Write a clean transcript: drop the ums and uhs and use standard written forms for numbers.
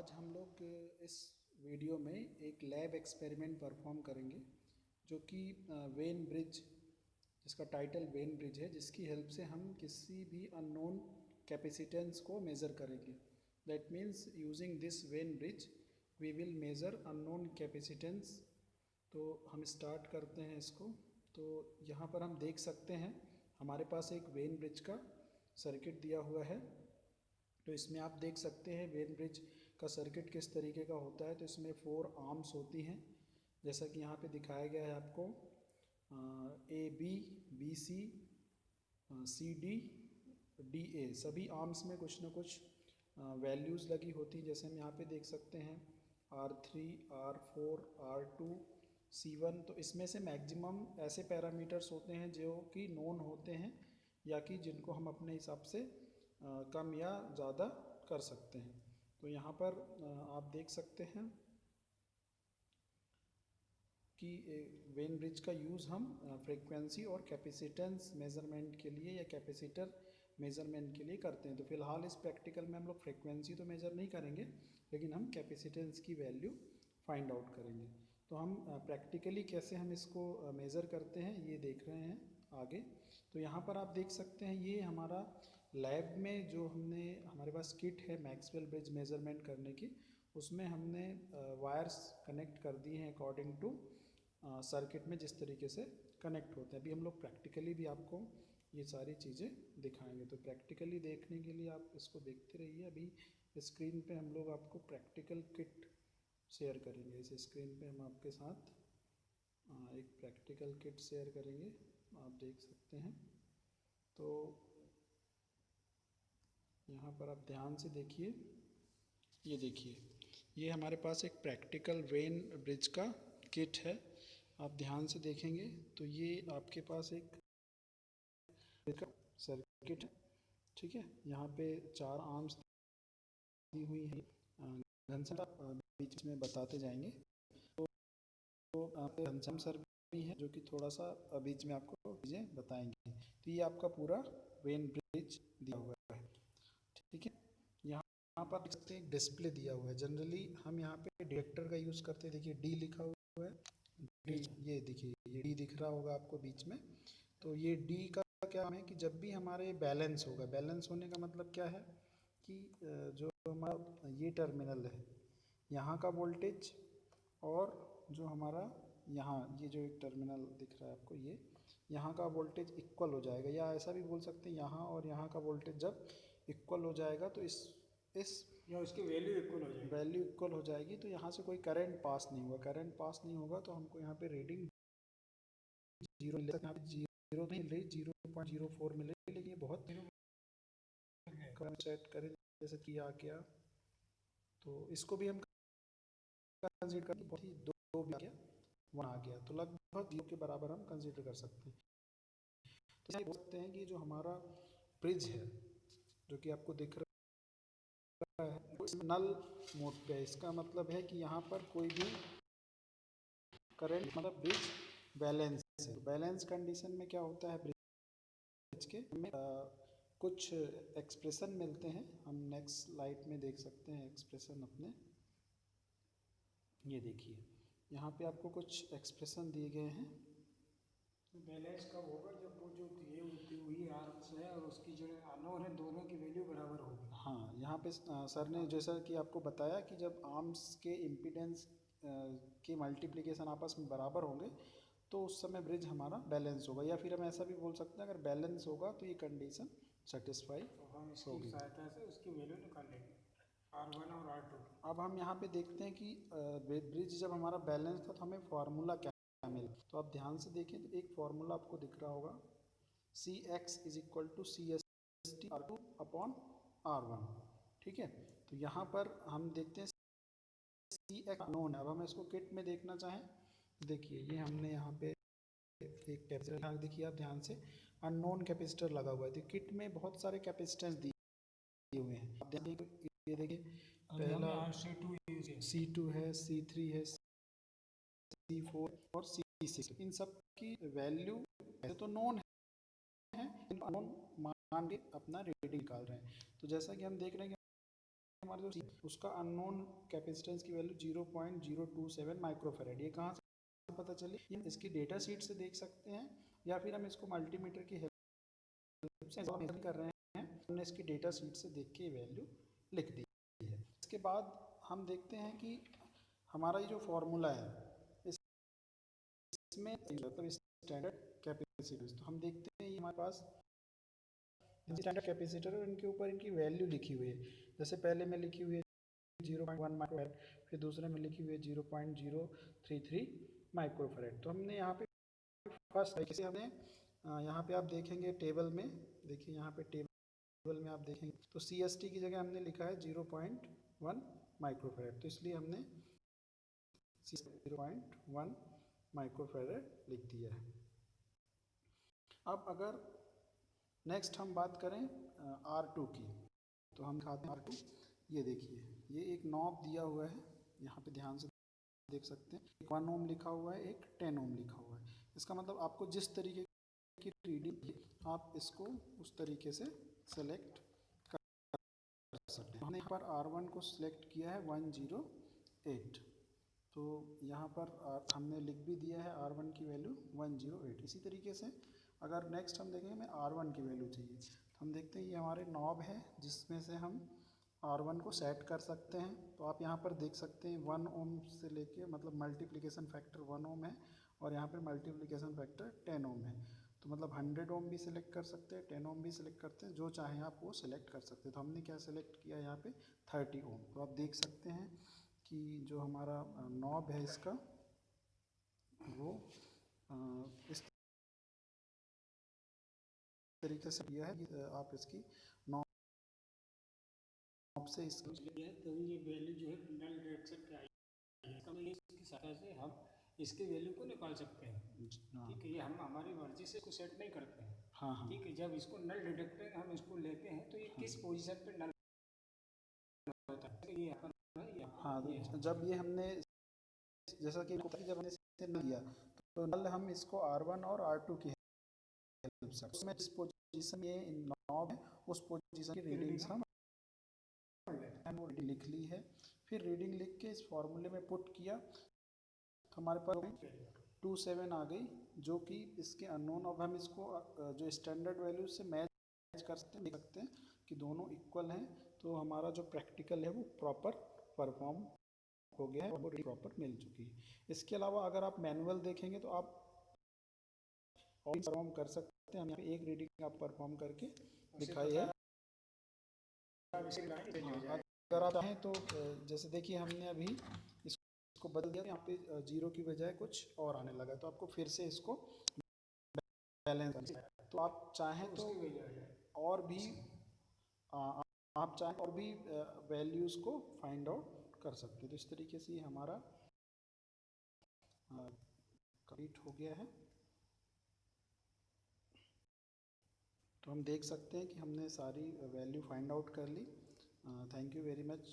आज हम लोग इस वीडियो में एक लैब एक्सपेरिमेंट परफॉर्म करेंगे जो कि वेन ब्रिज, जिसका टाइटल वेन ब्रिज है, जिसकी हेल्प से हम किसी भी अननोन कैपेसिटेंस को मेज़र करेंगे। That means using this Wien bridge we will measure unknown capacitance. तो हम स्टार्ट करते हैं इसको। तो यहाँ पर हम देख सकते हैं हमारे पास एक वेन ब्रिज का सर्किट दिया हुआ है। तो इसमें आप देख सकते हैं वेन ब्रिज का सर्किट किस तरीके का होता है। तो इसमें 4 आर्म्स होती हैं, जैसा कि यहाँ पे दिखाया गया है आपको। A B, B C, C D, D A, सभी आर्म्स में कुछ ना कुछ वैल्यूज़ लगी होती हैं। जैसे हम यहाँ पे देख सकते हैं R3, R4, R2, C1। तो इसमें से मैक्सिमम ऐसे पैरामीटर्स होते हैं जो कि नोन होते हैं या कि जिनको हम अपने हिसाब से कम या ज़्यादा कर सकते हैं। तो यहाँ पर आप देख सकते हैं कि वेन ब्रिज का यूज़ हम फ्रीक्वेंसी और कैपेसिटेंस मेज़रमेंट के लिए या कैपेसिटर मेज़रमेंट के लिए करते हैं। तो फिलहाल इस प्रैक्टिकल में हम लोग फ्रीक्वेंसी तो मेज़र नहीं करेंगे, लेकिन हम कैपेसिटेंस की वैल्यू फाइंड आउट करेंगे। तो हम प्रैक्टिकली कैसे हम इसको मेज़र करते हैं ये देख रहे हैं आगे। तो यहाँ पर आप देख सकते हैं ये हमारा लैब में जो हमारे पास किट है मैक्सवेल ब्रिज मेज़रमेंट करने की, उसमें हमने वायर्स कनेक्ट कर दिए हैं अकॉर्डिंग टू सर्किट में जिस तरीके से कनेक्ट होते हैं। अभी हम लोग प्रैक्टिकली भी आपको ये सारी चीज़ें दिखाएंगे। तो प्रैक्टिकली देखने के लिए आप इसको देखते रहिए। अभी स्क्रीन पे हम लोग आपको प्रैक्टिकल किट शेयर करेंगे। इस स्क्रीन पे हम आपके साथ एक प्रैक्टिकल किट शेयर करेंगे, आप देख सकते हैं। तो यहाँ पर आप ध्यान से देखिए, ये देखिए, ये हमारे पास एक प्रैक्टिकल वेन ब्रिज का किट है। आप ध्यान से देखेंगे तो ये आपके पास एक सर्किट है, ठीक है। यहाँ पे 4 आर्म्स दी हुई हैं। घनश्याम बीच में बताते जाएंगे। तो घनश्याम सर भी है जो कि थोड़ा सा बीच में आपको चीज़ें बताएंगे। तो ये आपका पूरा वेन ब्रिज दिया हुआ है, ठीक है। यहाँ पर देख सकते हैं एक डिस्प्ले दिया हुआ है। जनरली हम यहाँ पे डिटेक्टर का यूज़ करते हैं। देखिए डी लिखा हुआ है, डी, ये देखिए ये डी दिख रहा होगा आपको बीच में। तो ये डी का क्या है कि जब भी हमारे बैलेंस होगा, बैलेंस होने का मतलब क्या है कि जो हमारा ये टर्मिनल है यहाँ का वोल्टेज और जो हमारा यहाँ ये जो एक टर्मिनल दिख रहा है आपको, ये यहाँ का वोल्टेज इक्वल हो जाएगा, या ऐसा भी बोल सकते हैं यहाँ और यहाँ का वोल्टेज जब इक्वल हो जाएगा तो इस या उसकी वैल्यू इक्वल हो जाएगी। तो यहाँ से कोई करंट पास नहीं होगा। करंट पास नहीं होगा तो हमको यहाँ पे रीडिंग जीरो मिले, यहाँ पे जीरो नहीं मिले, 0.04 मिले, लेकिन ये बहुत सेट करें जैसे कि आ गया। तो इसको भी हम कंसीडर करके बहुत ही दो भी आ गया, 1 आ गया, तो लगभग 0 के बराबर हम कंसीडर कर सकते हैं। तो ये बोल सकते हैं कि जो हमारा ब्रिज है जो कि आपको दिख रहा है वो नल मोड पे है। इसका मतलब है कि यहाँ पर कोई भी करंट, मतलब ब्रिज बैलेंस है। बैलेंस कंडीशन में क्या होता है, ब्रिज के हमें कुछ एक्सप्रेशन मिलते हैं। हम नेक्स्ट स्लाइड में देख सकते हैं एक्सप्रेशन अपने। ये देखिए यहाँ पे आपको कुछ एक्सप्रेशन दिए गए हैं। तो बैलेंस कब होगा, जब वो जो ये होती हुई आर्म्स है और उसकी जो अननोन है दोनों की वैल्यू बराबर होगी। हाँ, यहाँ पे सर ने जैसा कि आपको बताया कि जब आर्म्स के इम्पीडेंस के मल्टीप्लिकेशन आपस में बराबर होंगे तो उस समय ब्रिज हमारा बैलेंस होगा। या फिर हम ऐसा भी बोल सकते हैं अगर बैलेंस होगा तो ये कंडीशन सेटिस्फाई तो हम इसकी होगी। सहायता से उसकी वैल्यू निकाल लेंगे, R1 और R2। अब हम यहाँ पे देखते हैं कि ब्रिज जब हमारा बैलेंस था तो हमें फार्मूला क्या मिला। तो आप ध्यान से देखें तो एक फार्मूला आपको दिख रहा होगा, CX is equal to CST R2 upon R1, ठीक है। तो यहाँ पर हम देखते हैं CX नोन है। अब हम इसको किट में देखना चाहें, देखिए ये हमने यहाँ पे एक कैपेसिटर, देखिए आप ध्यान से अननोन कैपेसिटर लगा हुआ है। तो किट में बहुत सारे कैपेसिटेंस दिए हुए हैं। आप ये देखिए पहला C2 है, C3 है, C4 और C6। इन सब की वैल्यू तो नोन है, अननोन मान के अपना रीडिंग निकाल रहे हैं। तो जैसा कि हम देख रहे हैं कि हमारा जो उसका अननोन कैपेसिटेंस की वैल्यू 0.027 माइक्रोफेरेड। ये कहाँ से पता चली? हम इसकी डेटा शीट से देख सकते हैं या फिर हम इसको मल्टीमीटर की हेल्प से मेजर कर रहे हैं। हमने इसकी डेटा शीट से देख के वैल्यू लिख दी है। इसके बाद हम देखते हैं कि हमारा ये जो फॉर्मूला है इसमें मतलब स्टैंडर्ड कैपेसिटर, तो हम देखते हैं ये हमारे पास स्टैंडर्ड कैपेसिटर और इनके ऊपर इनकी वैल्यू लिखी हुई है। जैसे पहले में लिखी हुई है 0.1 माइक्रोफेरेड, फिर दूसरे में लिखी हुई है 0.033 माइक्रोफेरेड। तो हमने यहाँ पे फर्स्ट तरीके हमने यहाँ पे आप देखेंगे टेबल में, देखिए यहाँ पे टेबल में आप देखेंगे तो CST की जगह हमने लिखा है 0.1 माइक्रोफेरेड, तो इसलिए हमने 0.1 माइक्रोफेरेड लिख दिया है। अब अगर नेक्स्ट हम बात करें R2 की, तो हम दिखाते हैं R2। ये देखिए ये एक नॉब दिया हुआ है, यहाँ पे ध्यान से देख सकते हैं, एक 1 ओम लिखा हुआ है, एक 10 ओम लिखा हुआ है। इसका मतलब आपको जिस तरीके की रीडिंग आप इसको उस तरीके से सेलेक्ट कर सकते हैं। हमने यहाँ पर R1 को सिलेक्ट किया है 108, तो यहाँ पर हमने लिख भी दिया है R1 की वैल्यू 108। इसी तरीके से अगर नेक्स्ट हम देखेंगे हमें R1 की वैल्यू चाहिए, तो हम देखते हैं ये हमारे नॉब है जिसमें से हम R1 को सेट कर सकते हैं। तो आप यहाँ पर देख सकते हैं 1 ओम से लेके मतलब मल्टीप्लिकेशन फैक्टर 1 ओम है और यहाँ पर मल्टीप्लिकेशन फैक्टर 10 ओम है। तो मतलब 100 ओम भी सिलेक्ट कर सकते हैं, 10 ओम भी सिलेक्ट करते हैं, जो चाहें आप वो सिलेक्ट कर सकते हैं। तो हमने क्या सिलेक्ट किया यहाँ पे 30 ओम। तो आप देख सकते हैं कि जो हमारा नॉब है इसका वो इस तरीके से किया है कि आप इसकी नॉब से तो ये वैल्यू जो है नल डायरेक्शन पे आई है, इसका मतलब इसकी सहायता से हम इसके वैल्यू को निकाल सकते हैं। ठीक है, ये हम हमारी मर्जी से इसको सेट नहीं करते हैं। हाँ हाँ ठीक है, जब इसको नल डिटेक्टर हम इसको लेते हैं तो ये किस पोजीशन पे नल होता है, ये हाँ। तो जब ये हमने जैसा कि जब हमने इसे नल दिया तो नल हम इसको R1 और R2 की हेल्प से उसमें जिस पोजीशन ये नॉब है उस पोजीशन की रीडिंग्स हम लिख ली है। फिर रीडिंग लिख के इस फॉर्मूले में पुट किया तो हमारे पास 27 आ गई, जो कि इसके अननोन। अब हम इसको जो स्टैंडर्ड वैल्यू से मैच कर सकते हैं, देख सकते हैं कि दोनों इक्वल हैं। तो हमारा जो प्रैक्टिकल है वो प्रॉपर परफॉर्म हो गया है और प्रॉपर मिल चुकी है। इसके अलावा अगर आप मैनुअल देखेंगे तो आप और परफॉर्म कर सकते हैं। हम यहाँ एक रीडिंग आप परफॉर्म करके दिखाई है। अगर आप चाहें तो जैसे देखिए हमने अभी इसको बदल दिया, यहाँ पे 0 की बजाय कुछ और आने लगा, तो आपको फिर से इसको बैलेंस करना है। तो आप चाहें तो और भी आप चाहें और भी वैल्यूज़ को फाइंड आउट कर सकते हैं। तो इस तरीके से हमारा कंप्लीट हो गया है। तो हम देख सकते हैं कि हमने सारी वैल्यू फाइंड आउट कर ली। Thank you very much.